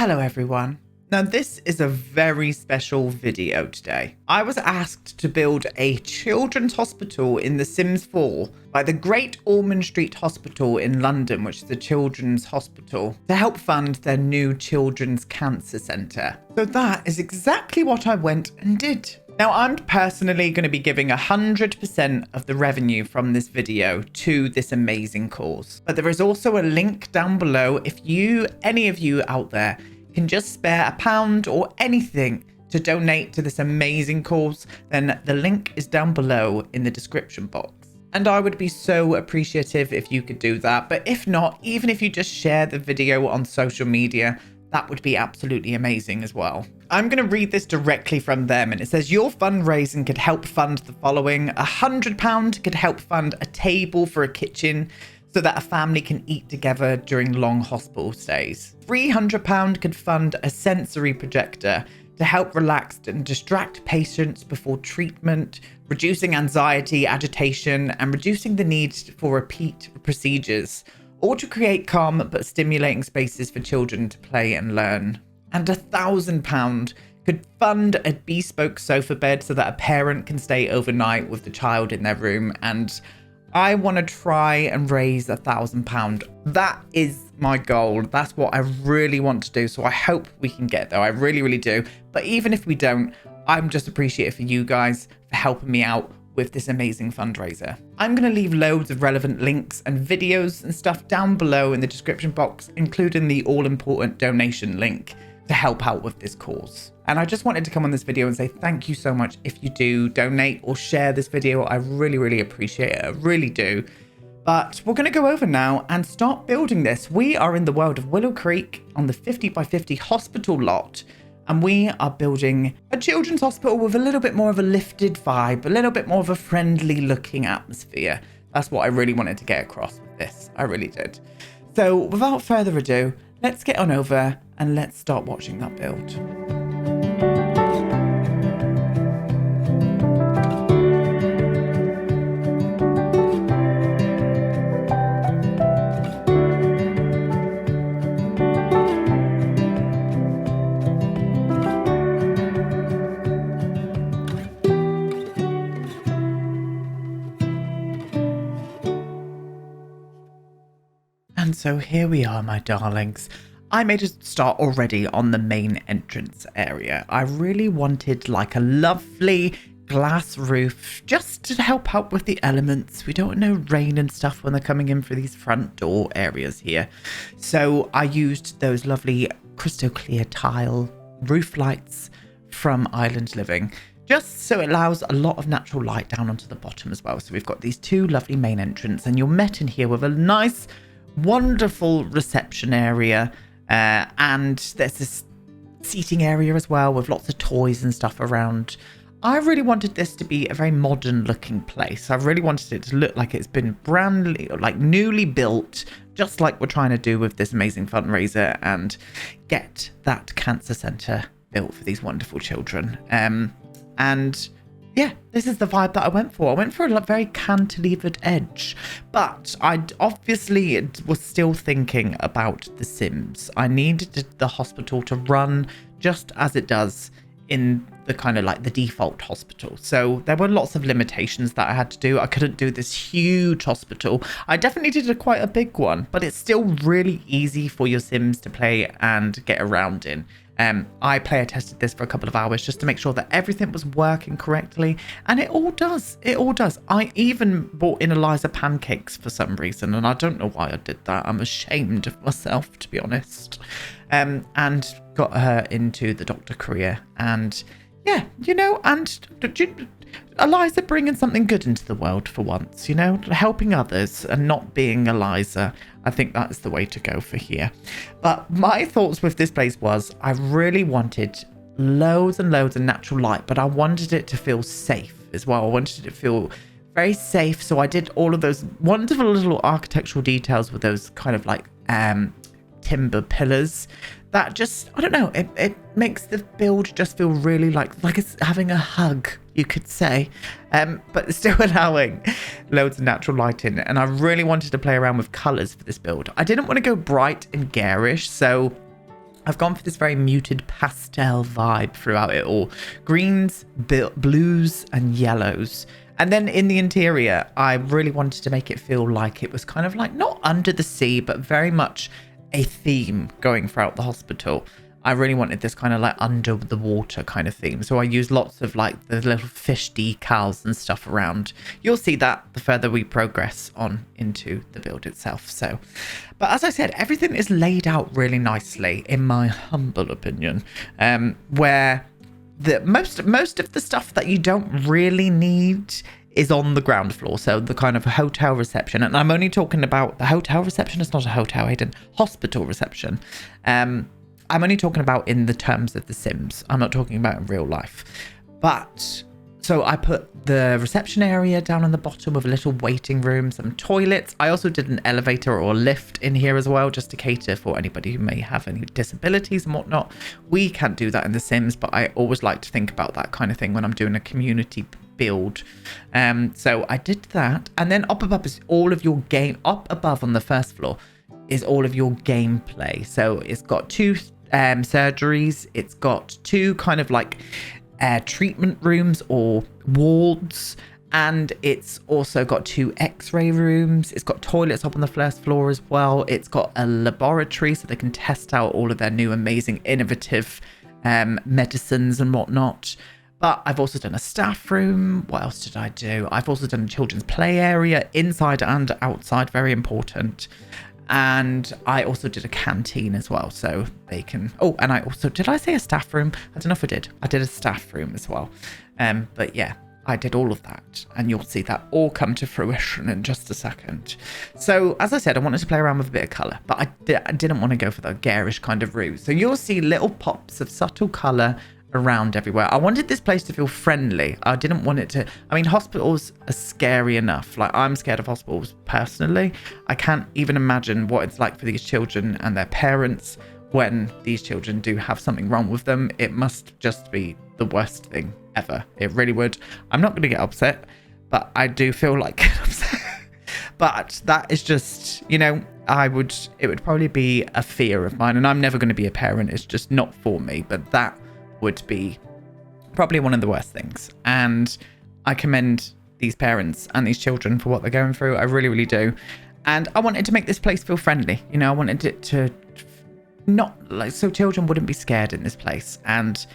Hello everyone. Now this is a very special video today. I was asked to build a children's hospital in The Sims 4 by the Great Ormond Street Hospital in London, which is a children's hospital, to help fund their new children's cancer centre. So that is exactly what I went and did. Now I'm personally going to be giving 100% of the revenue from this video to this amazing cause. But there is also a link down below if any of you out there can just spare £1 or anything to donate to this amazing cause, then the link is down below in the description box. And I would be so appreciative if you could do that. But if not, even if you just share the video on social media, that would be absolutely amazing as well. I'm going to read this directly from them, and it says, your fundraising could help fund the following. £100 could help fund a table for a kitchen so that a family can eat together during long hospital stays. £300 could fund a sensory projector to help relax and distract patients before treatment, reducing anxiety, agitation, and reducing the need for repeat procedures, or to create calm but stimulating spaces for children to play and learn. And £1,000 could fund a bespoke sofa bed so that a parent can stay overnight with the child in their room. And I want to try and raise £1,000. That is my goal. That's what I really want to do. So I hope we can get there. I really, really do. But even if we don't, I'm just appreciative for you guys for helping me out with this amazing fundraiser. I'm going to leave loads of relevant links and videos and stuff down below in the description box, including the all-important donation link to help out with this cause. And I just wanted to come on this video and say thank you so much if you do donate or share this video. I really, really appreciate it. I really do. But we're going to go over now and start building this. We are in the world of Willow Creek on the 50 by 50 hospital lot. And we are building a children's hospital with a little bit more of a lifted vibe, a little bit more of a friendly looking atmosphere. That's what I really wanted to get across with this. I really did. So without further ado, let's get on over and let's start watching that build. And so here we are, my darlings. I made a start already on the main entrance area. I really wanted like a lovely glass roof just to help out with the elements. We don't want no rain and stuff when they're coming in for these front door areas here. So I used those lovely crystal clear tile roof lights from Island Living, just so it allows a lot of natural light down onto the bottom as well. So we've got these two lovely main entrances, and you're met in here with a nice wonderful reception area, and there's this seating area as well with lots of toys and stuff around. I really wanted this to be a very modern looking place. I really wanted it to look like it's been newly built, just like we're trying to do with this amazing fundraiser and get that cancer centre built for these wonderful children. And yeah, this is the vibe that I went for. I went for a very cantilevered edge, but I obviously was still thinking about The Sims. I needed the hospital to run just as it does in the kind of like the default hospital. So there were lots of limitations that I had to do. I couldn't do this huge hospital. I definitely did quite a big one, but it's still really easy for your Sims to play and get around in. I player tested this for a couple of hours just to make sure that everything was working correctly, and it all does. It all does. I even bought in Eliza pancakes for some reason, and I don't know why I did that. I'm ashamed of myself, to be honest. And got her into the doctor career, and yeah, you know, and Eliza bringing something good into the world for once, you know, helping others and not being Eliza. I think that's the way to go for here. But my thoughts with this place was I really wanted loads and loads of natural light, but I wanted it to feel safe as well. I wanted it to feel very safe. So I did all of those wonderful little architectural details with those kind of like timber pillars that just, I don't know, it makes the build just feel really like it's having a hug, you could say, but still allowing loads of natural light in it. And I really wanted to play around with colors for this build. I didn't want to go bright and garish, so I've gone for this very muted pastel vibe throughout it all. Greens, blues, and yellows. And then in the interior, I really wanted to make it feel like it was kind of like not under the sea, but very much a theme going throughout the hospital. I really wanted this kind of like under the water kind of theme. So I used lots of like the little fish decals and stuff around. You'll see that the further we progress on into the build itself. So, but as I said, everything is laid out really nicely, in my humble opinion, where the most of the stuff that you don't really need is on the ground floor. So the kind of hotel reception, and I'm only talking about the hotel reception. It's not a hotel, Hayden. Hospital reception. I'm only talking about in the terms of The Sims. I'm not talking about in real life. But so I put the reception area down on the bottom with a little waiting room, some toilets. I also did an elevator or lift in here as well, just to cater for anybody who may have any disabilities and whatnot. We can't do that in The Sims, but I always like to think about that kind of thing when I'm doing a community build. So I did that. And then up above is all of your game. Up above on the first floor is all of your gameplay. So it's got two surgeries. It's got two kind of like treatment rooms or wards, and it's also got two x-ray rooms. It's got toilets up on the first floor as well. It's got a laboratory so they can test out all of their new amazing innovative medicines and whatnot. But I've also done a staff room. What else did I do? I've also done a children's play area inside and outside, very important. And I also did a canteen as well, so they can... Oh, and I also... Did I say a staff room? I don't know if I did. I did a staff room as well. But yeah, I did all of that. And you'll see that all come to fruition in just a second. So, as I said, I wanted to play around with a bit of colour. But I didn't want to go for the garish kind of route. So you'll see little pops of subtle colour around everywhere. I wanted this place to feel friendly. I didn't want it to... I mean, hospitals are scary enough. Like, I'm scared of hospitals personally. I can't even imagine what it's like for these children and their parents when these children do have something wrong with them. It must just be the worst thing ever. It really would. I'm not going to get upset, but I do feel like getting upset. But that is just, you know, it would probably be a fear of mine, and I'm never going to be a parent. It's just not for me. But that would be probably one of the worst things, and I commend these parents and these children for what they're going through. I really, really do. And I wanted to make this place feel friendly. You know, I wanted it to not like, so children wouldn't be scared in this place, and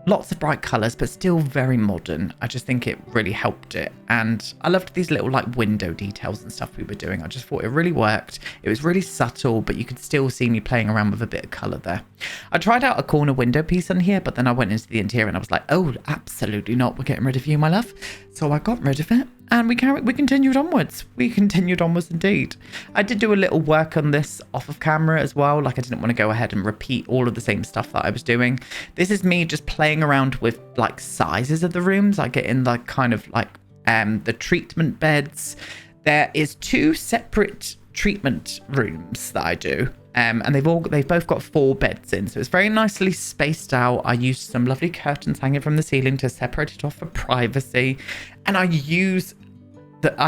lots of bright colors, but still very modern. I just think it really helped it. And I loved these little like window details and stuff we were doing. I just thought it really worked. It was really subtle, but you could still see me playing around with a bit of color there. I tried out a corner window piece on here, but then I went into the interior and I was like, oh, absolutely not. We're getting rid of you, my love. So I got rid of it. And we continued onwards. We continued onwards indeed. I did do a little work on this off of camera as well. Like, I didn't want to go ahead and repeat all of the same stuff that I was doing. This is me just playing around with like sizes of the rooms. I get in like kind of like the treatment beds. There is 2 separate treatment rooms that I do. And they've both got 4 beds in, so it's very nicely spaced out. I used some lovely curtains hanging from the ceiling to separate it off for privacy, and I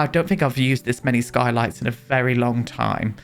don't think I've used this many skylights in a very long time.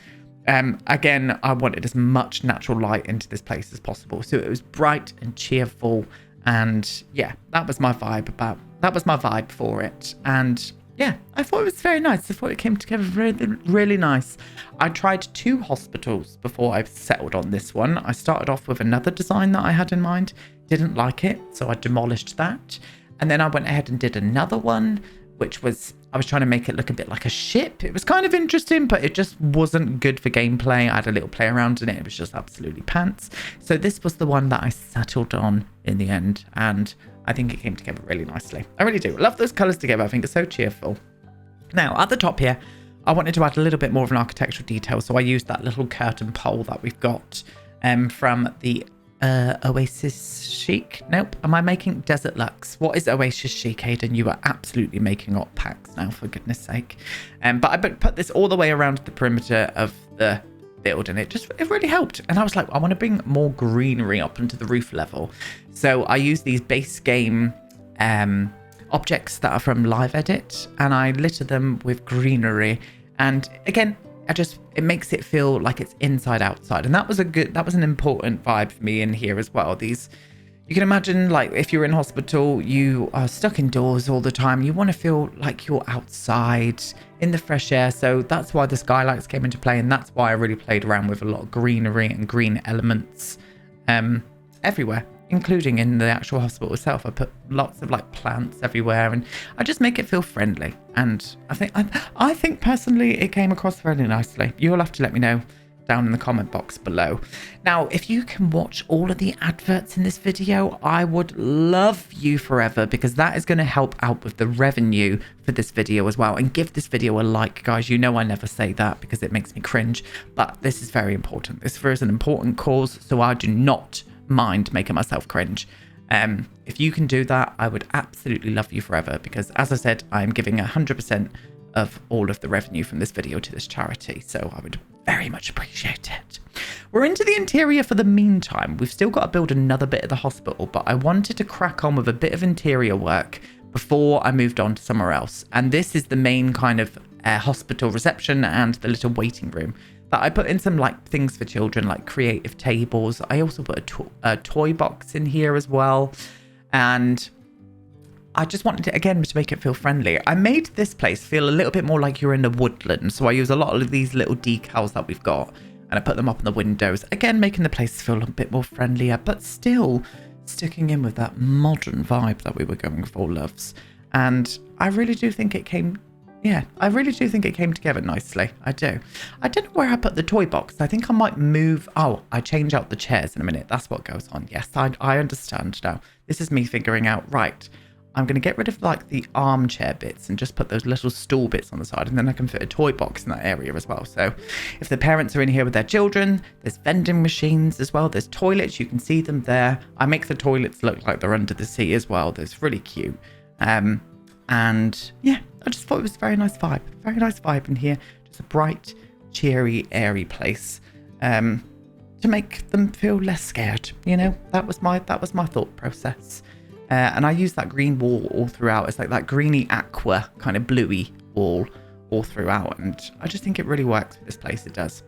Again, I wanted as much natural light into this place as possible, so it was bright and cheerful, and yeah, that was my vibe for it. And yeah, I thought it was very nice. I thought it came together really, really nice. I tried 2 hospitals before I settled on this one. I started off with another design that I had in mind. Didn't like it, so I demolished that. And then I went ahead and did another one, which was, I was trying to make it look a bit like a ship. It was kind of interesting, but it just wasn't good for gameplay. I had a little play around in it. It was just absolutely pants. So this was the one that I settled on in the end, and I think it came together really nicely. I really do. I love those colours together. I think it's so cheerful. Now, at the top here, I wanted to add a little bit more of an architectural detail, so I used that little curtain pole that we've got from the Oasis Chic. Nope. Am I making Desert Lux? What is Oasis Chic, Hayden? You are absolutely making up packs now, for goodness sake. But I put this all the way around the perimeter of the build, and it really helped. And I was like, I want to bring more greenery up into the roof level. So I use these base game objects that are from Live Edit, and I litter them with greenery. And again, it makes it feel like it's inside outside. And that was an important vibe for me in here as well. You can imagine, like, if you're in hospital, you are stuck indoors all the time. You want to feel like you're outside in the fresh air. So that's why the skylights came into play. And that's why I really played around with a lot of greenery and green elements everywhere, including in the actual hospital itself. I put lots of like plants everywhere, and I just make it feel friendly. And I think personally it came across very nicely. You'll have to let me know down in the comment box below. Now, if you can watch all of the adverts in this video, I would love you forever, because that is going to help out with the revenue for this video as well. And give this video a like, guys. You know I never say that because it makes me cringe, but this is very important. This is an important cause, so I do not mind making myself cringe. If you can do that, I would absolutely love you forever, because as I said, I'm giving 100% of all of the revenue from this video to this charity, so I would very much appreciate it. We're into the interior for the meantime. We've still got to build another bit of the hospital, but I wanted to crack on with a bit of interior work before I moved on to somewhere else. And this is the main kind of hospital reception and the little waiting room. But I put in some like things for children, like creative tables. I also put a toy box in here as well. And I just wanted it, again, to make it feel friendly. I made this place feel a little bit more like you're in the woodland. So I use a lot of these little decals that we've got, and I put them up in the windows. Again, making the place feel a bit more friendlier, but still sticking in with that modern vibe that we were going for, loves. And I really do think it came... Yeah, I really do think it came together nicely. I do. I don't know where I put the toy box. I think I might move... Oh, I change out the chairs in a minute. That's what goes on. Yes, I understand now. This is me figuring out, right, I'm going to get rid of like the armchair bits and just put those little stool bits on the side, and then I can fit a toy box in that area as well. So if the parents are in here with their children, there's vending machines as well. There's toilets. You can see them there. I make the toilets look like they're under the sea as well. That's really cute. And yeah, I just thought it was a very nice vibe. Very nice vibe in here. Just a bright, cheery, airy place to make them feel less scared. You know, that was my thought process. And I use that green wall all throughout. It's like that greeny aqua kind of bluey wall all throughout. And I just think it really works for this place. It does.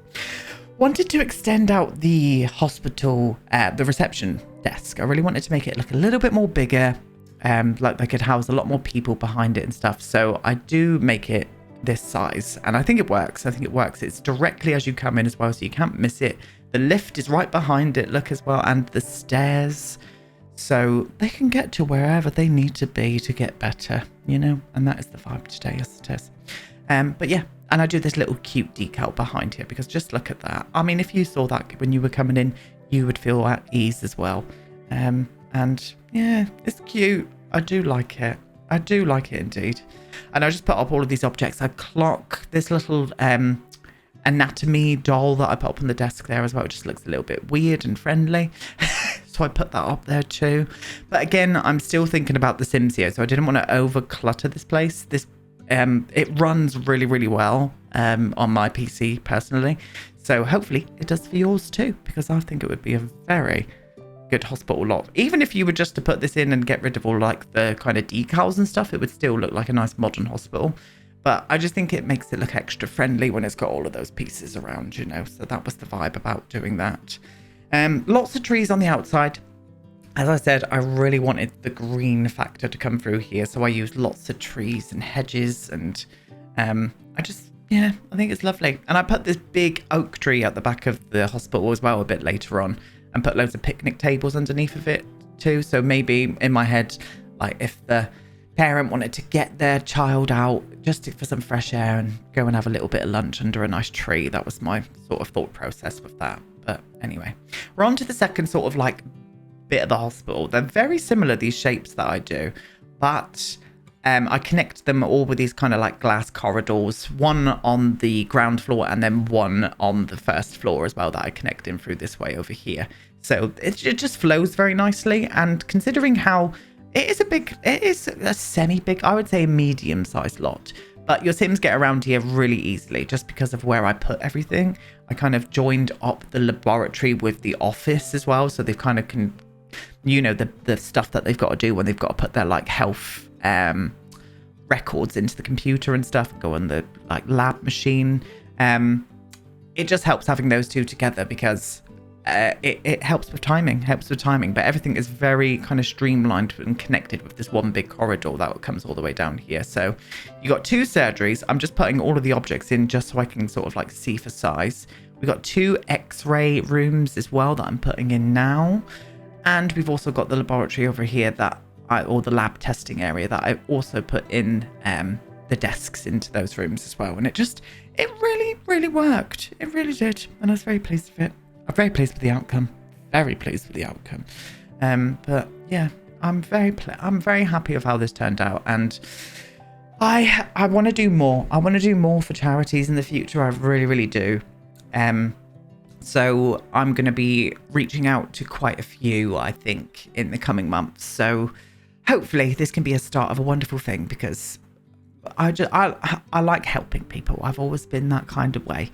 Wanted to extend out the hospital, the reception desk. I really wanted to make it look a little bit more bigger. Like they could house a lot more people behind it and stuff. So I do make it this size. And I think it works. It's directly as you come in as well, so you can't miss it. The lift is right behind it, look, as well. And the stairs. So they can get to wherever they need to be to get better, you know, and that is the vibe today, yes it is. But yeah, and I do this little cute decal behind here, because just look at that. I mean, if you saw that when you were coming in, you would feel at ease as well. And yeah, it's cute. I do like it. I do like it indeed. And I just put up all of these objects. I clock this little anatomy doll that I put up on the desk there as well. It just looks a little bit weird and friendly. So I put that up there too. But again, I'm still thinking about The Sims here, so I didn't want to over clutter this place. It runs really, really well on my PC personally. So hopefully it does for yours too, because I think it would be a very good hospital lot. Even if you were just to put this in and get rid of all like the kind of decals and stuff, it would still look like a nice modern hospital. But I just think it makes it look extra friendly when it's got all of those pieces around, you know. So that was the vibe about doing that. Lots of trees on the outside. As I said, I really wanted the green factor to come through here, so I used lots of trees and hedges, and I think it's lovely. And I put this big oak tree at the back of the hospital as well a bit later on, and put loads of picnic tables underneath of it too. So maybe in my head, like if the parent wanted to get their child out just for some fresh air and go and have a little bit of lunch under a nice tree, that was my sort of thought process with that. But anyway, we're on to the second sort of like bit of the hospital. They're very similar, these shapes that I do, but I connect them all with these kind of like glass corridors, one on the ground floor and then one on the first floor as well, that I connect in through this way over here. So it just flows very nicely. And considering how it is a semi-big, I would say a medium-sized lot, but your Sims get around here really easily just because of where I put everything. I kind of joined up the laboratory with the office as well, so they kind of can, you know, the stuff that they've got to do when they've got to put their like health records into the computer and stuff, go on the like lab machine. it just helps having those two together because it helps with timing, but everything is very kind of streamlined and connected with this one big corridor that comes all the way down here. So you got 2 surgeries. I'm just putting all of the objects in just so I can sort of like see for size. We've got 2 x-ray rooms as well that I'm putting in now. And we've also got the laboratory over here or the lab testing area that I've also put in the desks into those rooms as well. And it really, really worked. It really did. And I was very pleased with it. I'm very pleased with the outcome. Very pleased with the outcome. But yeah, I'm very happy with how this turned out. And I want to do more. I want to do more for charities in the future. I really, really do. So I'm going to be reaching out to quite a few, I think, in the coming months. So hopefully this can be a start of a wonderful thing because I like helping people. I've always been that kind of way.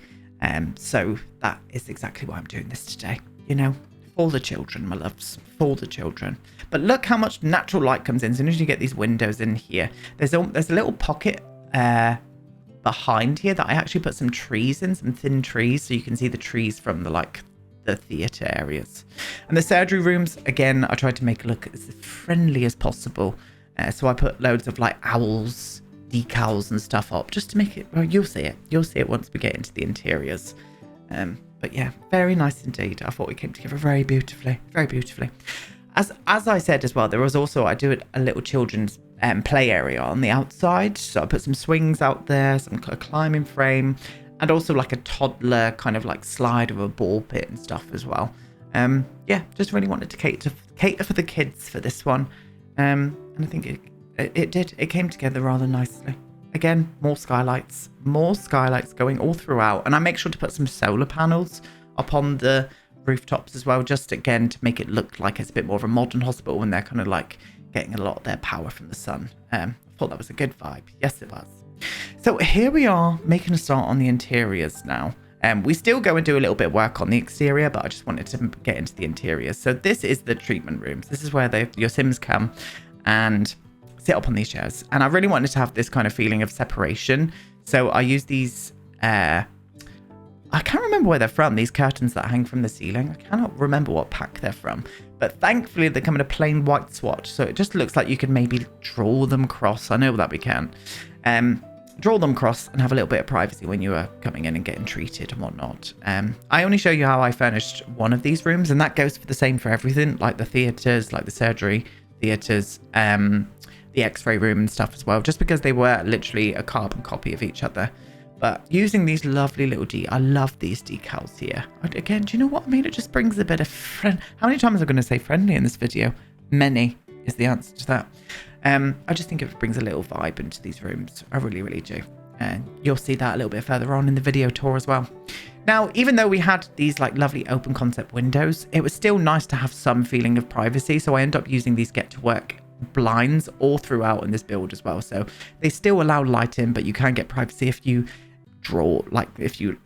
So that is exactly why I'm doing this today. You know, for the children, my loves, for the children. But look how much natural light comes in as soon as you get these windows in here. There's a little pocket behind here that I actually put some trees in, some thin trees, so you can see the trees from the theatre areas. And the surgery rooms, again, I tried to make it look as friendly as possible. So I put loads of like owls, decals and stuff up just to make it, well, you'll see it once we get into the interiors. But yeah, very nice indeed. I thought it came together very beautifully. As I said as well, there was also, I do a little children's play area on the outside. So I put some swings out there, a climbing frame, and also like a toddler kind of like slide of a ball pit and stuff as well. Yeah, just really wanted to cater for the kids for this one. And I think it did. It came together rather nicely. Again, more skylights going all throughout. And I make sure to put some solar panels up on the rooftops as well, just again to make it look like it's a bit more of a modern hospital when they're kind of like getting a lot of their power from the sun. I thought that was a good vibe. Yes, it was. So here we are making a start on the interiors now. We still go and do a little bit of work on the exterior, but I just wanted to get into the interiors. So this is the treatment rooms. This is where your Sims come and sit up on these chairs. And I really wanted to have this kind of feeling of separation. So I use these, I can't remember where they're from, these curtains that hang from the ceiling. I cannot remember what pack they're from. But thankfully, they come in a plain white swatch. So it just looks like you could maybe draw them across. I know that we can. Draw them across and have a little bit of privacy when you are coming in and getting treated and whatnot. I only show you how I furnished one of these rooms. And that goes for the same for everything. Like the theatres, like the surgery theatres, the x-ray room and stuff as well. Just because they were literally a carbon copy of each other. But using these lovely little I love these decals here. Again, do you know what I mean? It just brings a bit of friend. How many times am I going to say friendly in this video? Many is the answer to that. I just think it brings a little vibe into these rooms. I really, really do. And you'll see that a little bit further on in the video tour as well. Now, even though we had these like lovely open concept windows, it was still nice to have some feeling of privacy. So I end up using these get to work blinds all throughout in this build as well. So they still allow light in, but you can get privacy if you draw, like if you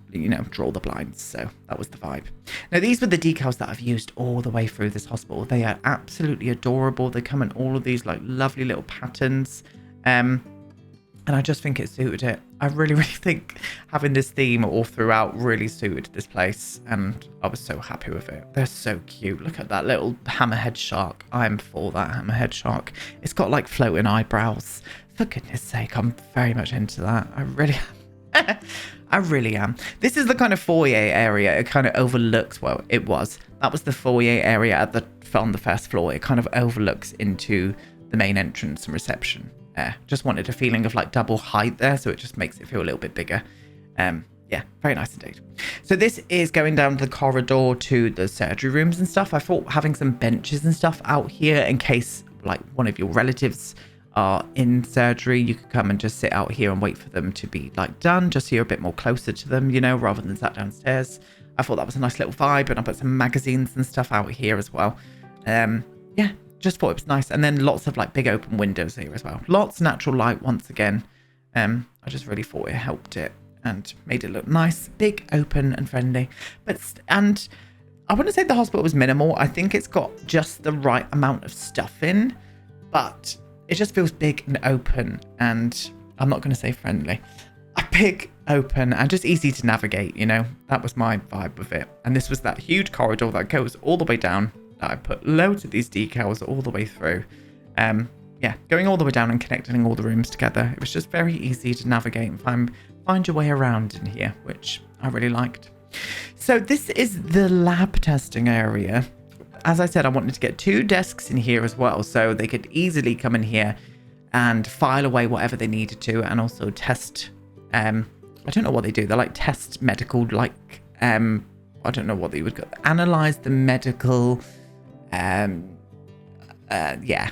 draw the blinds. So that was the vibe. Now these were the decals that I've used all the way through this hospital. They are absolutely adorable. They come in all of these like lovely little patterns, and I just think it suited it. I really, really think having this theme all throughout really suited this place, and I was so happy with it. They're so cute. Look at that little hammerhead shark. I'm for that hammerhead shark. It's got like floating eyebrows. For goodness sake, I'm very much into that. I really am. I really am. This is the kind of foyer area. It kind of overlooks, well, it was. That was the foyer area on the first floor. It kind of overlooks into the main entrance and reception. Just wanted a feeling of like double height there, so it just makes it feel a little bit bigger. Yeah, very nice indeed. So this is going down the corridor to the surgery rooms and stuff. I thought having some benches and stuff out here in case like one of your relatives are in surgery, you could come and just sit out here and wait for them to be like done, just so you're a bit more closer to them, rather than sat downstairs. I thought that was a nice little vibe, and I put some magazines and stuff out here as well. Yeah, just thought it was nice. And then lots of like big open windows here as well. Lots of natural light once again. I just really thought it helped it and made it look nice, big, open and friendly. And I wouldn't say the hospital was minimal. I think it's got just the right amount of stuff in, but it just feels big and open, and I'm not going to say friendly. Big open and just easy to navigate, you know. That was my vibe with it. And this was that huge corridor that goes all the way down. I put loads of these decals all the way through. Yeah, going all the way down and connecting all the rooms together. It was just very easy to navigate and find your way around in here, which I really liked. So this is the lab testing area. As I said, I wanted to get 2 desks in here as well, so they could easily come in here and file away whatever they needed to, and also test. I don't know what they do. They like test medical, like I don't know what they would analyze the medical. Yeah.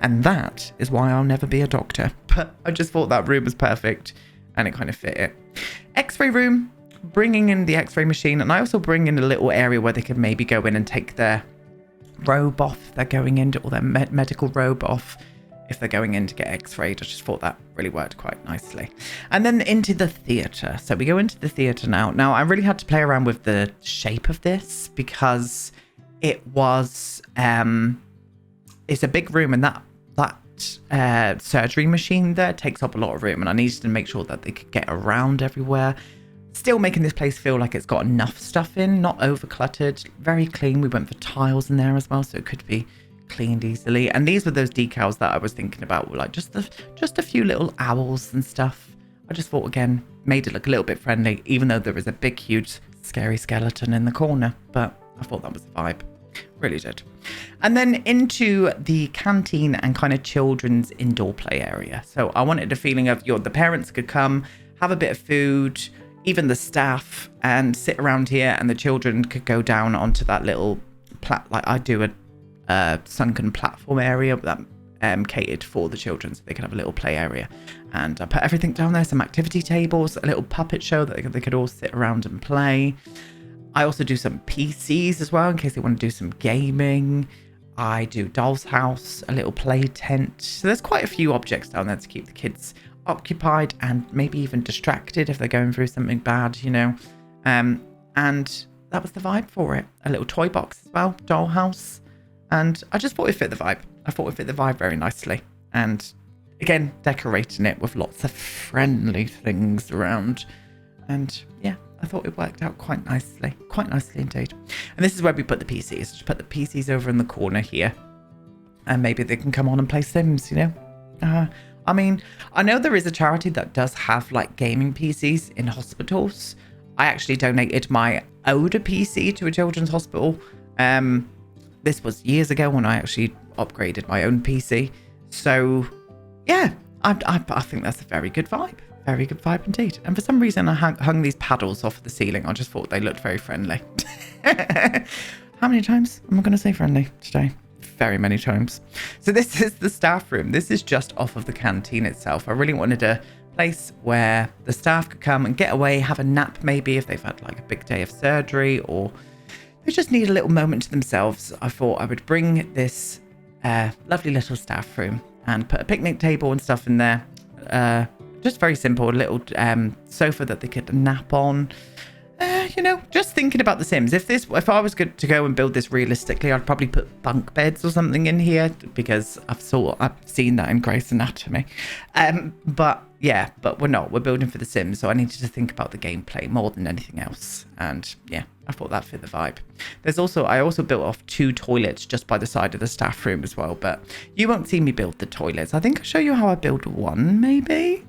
And that is why I'll never be a doctor. But I just thought that room was perfect, and it kind of fit it. X-ray room. Bringing in the x-ray machine, and I also bring in a little area where they could maybe go in and take their robe off. They're going into, or their medical robe off if they're going in to get x-rayed. I just thought that really worked quite nicely. And then into the theatre. So we go into the theatre now. Now I really had to play around with the shape of this because it was it's a big room, and that surgery machine there takes up a lot of room, and I needed to make sure that they could get around everywhere. Still making this place feel like it's got enough stuff in, not over cluttered, very clean. We went for tiles in there as well, so it could be cleaned easily. And these were those decals that I was thinking about, were like just a few little owls and stuff. I just thought, again, made it look a little bit friendly, even though there is a big, huge, scary skeleton in the corner. But I thought that was the vibe. Really did. And then into the canteen and kind of children's indoor play area. So I wanted a feeling of the parents could come, have a bit of food, even the staff, and sit around here, and the children could go down onto that little like I do a sunken platform area that catered for the children, so they could have a little play area. And I put everything down there, some activity tables, a little puppet show that they could all sit around and play. I also do some PCs as well in case they want to do some gaming. I do doll's house, a little play tent. So there's quite a few objects down there to keep the kids occupied and maybe even distracted if they're going through something bad, you know. And that was the vibe for it. A little toy box as well, dollhouse. And I just thought it fit the vibe. I thought it fit the vibe very nicely. And again, decorating it with lots of friendly things around. And yeah, I thought it worked out quite nicely indeed. And this is where we put the PCs. Just put the PCs over in the corner here. And maybe they can come on and play Sims, you know. I mean, I know there is a charity that does have like gaming PCs in hospitals. I actually donated my older PC to a children's hospital. This was years ago when I actually upgraded my own PC. So yeah, I think that's a very good vibe. Very good vibe indeed. And for some reason I hung these paddles off the ceiling. I just thought they looked very friendly. How many times am I going to say friendly today? Very many times. So this is the staff room. This is just off of the canteen itself. I really wanted a place where the staff could come and get away, have a nap maybe if they've had like a big day of surgery, or they just need a little moment to themselves. I thought I would bring this lovely little staff room and put a picnic table and stuff in there. Just very simple, a little sofa that they could nap on. You know, just thinking about The Sims. If I was good to go and build this realistically, I'd probably put bunk beds or something in here because I've seen that in Grey's Anatomy. But yeah, but we're not. We're building for The Sims, so I needed to think about the gameplay more than anything else. And yeah, I thought that fit the vibe. I also built off 2 toilets just by the side of the staff room as well, but you won't see me build the toilets. I think I'll show you how I build one, maybe.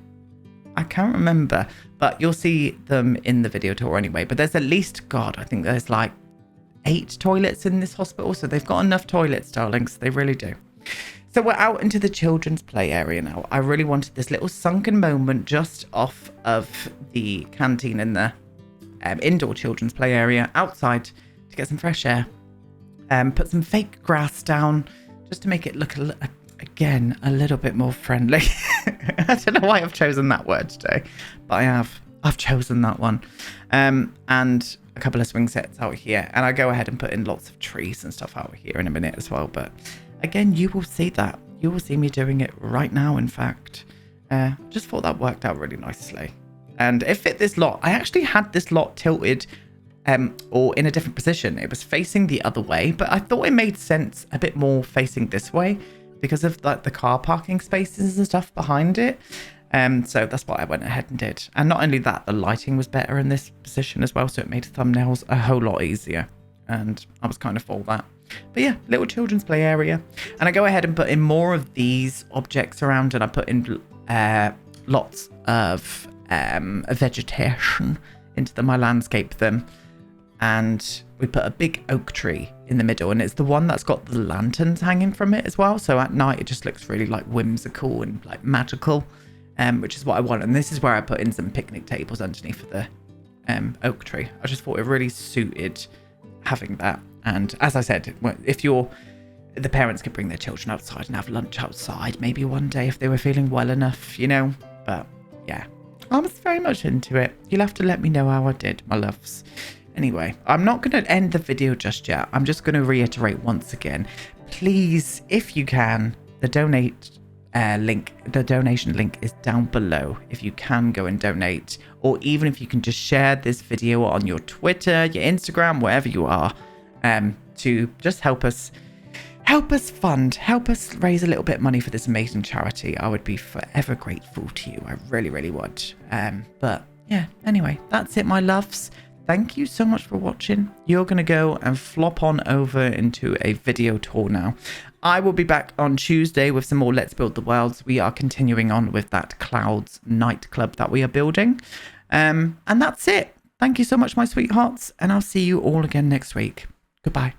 I can't remember, but you'll see them in the video tour anyway. But there's at least, God, I think there's like 8 toilets in this hospital. So they've got enough toilets, darlings. They really do. So we're out into the children's play area now. I really wanted this little sunken moment just off of the canteen in the indoor children's play area outside to get some fresh air. Put some fake grass down just to make it look again a little bit more friendly. I don't know why I've chosen that word today, but I've chosen that one. And a couple of swing sets out here, and I go ahead and put in lots of trees and stuff out here in a minute as well. But again, you will see that. You will see me doing it right now, in fact. Just thought that worked out really nicely. And it fit this lot. I actually had this lot tilted or in a different position. It was facing the other way, but I thought it made sense a bit more facing this way because of like the car parking spaces and stuff behind it. So that's what I went ahead and did. And not only that, the lighting was better in this position as well, so it made thumbnails a whole lot easier. And I was kind of for that. But yeah, little children's play area. And I go ahead and put in more of these objects around, and I put in lots of vegetation into them. I landscape them. And we put a big oak tree in the middle, and it's the one that's got the lanterns hanging from it as well. So at night, it just looks really like whimsical and like magical, which is what I want. And this is where I put in some picnic tables underneath of the oak tree. I just thought it really suited having that. And as I said, if the parents could bring their children outside and have lunch outside, maybe one day if they were feeling well enough, you know. But yeah, I was very much into it. You'll have to let me know how I did, my loves. Anyway, I'm not going to end the video just yet. I'm just going to reiterate once again. Please, if you can, the donation link is down below. If you can go and donate, or even if you can just share this video on your Twitter, your Instagram, wherever you are, to just help us raise a little bit of money for this amazing charity. I would be forever grateful to you. I really, really would. But yeah, anyway, that's it, my loves. Thank you so much for watching. You're going to go and flop on over into a video tour now. I will be back on Tuesday with some more Let's Build the Worlds. We are continuing on with that Clouds nightclub that we are building. And that's it. Thank you so much, my sweethearts. And I'll see you all again next week. Goodbye.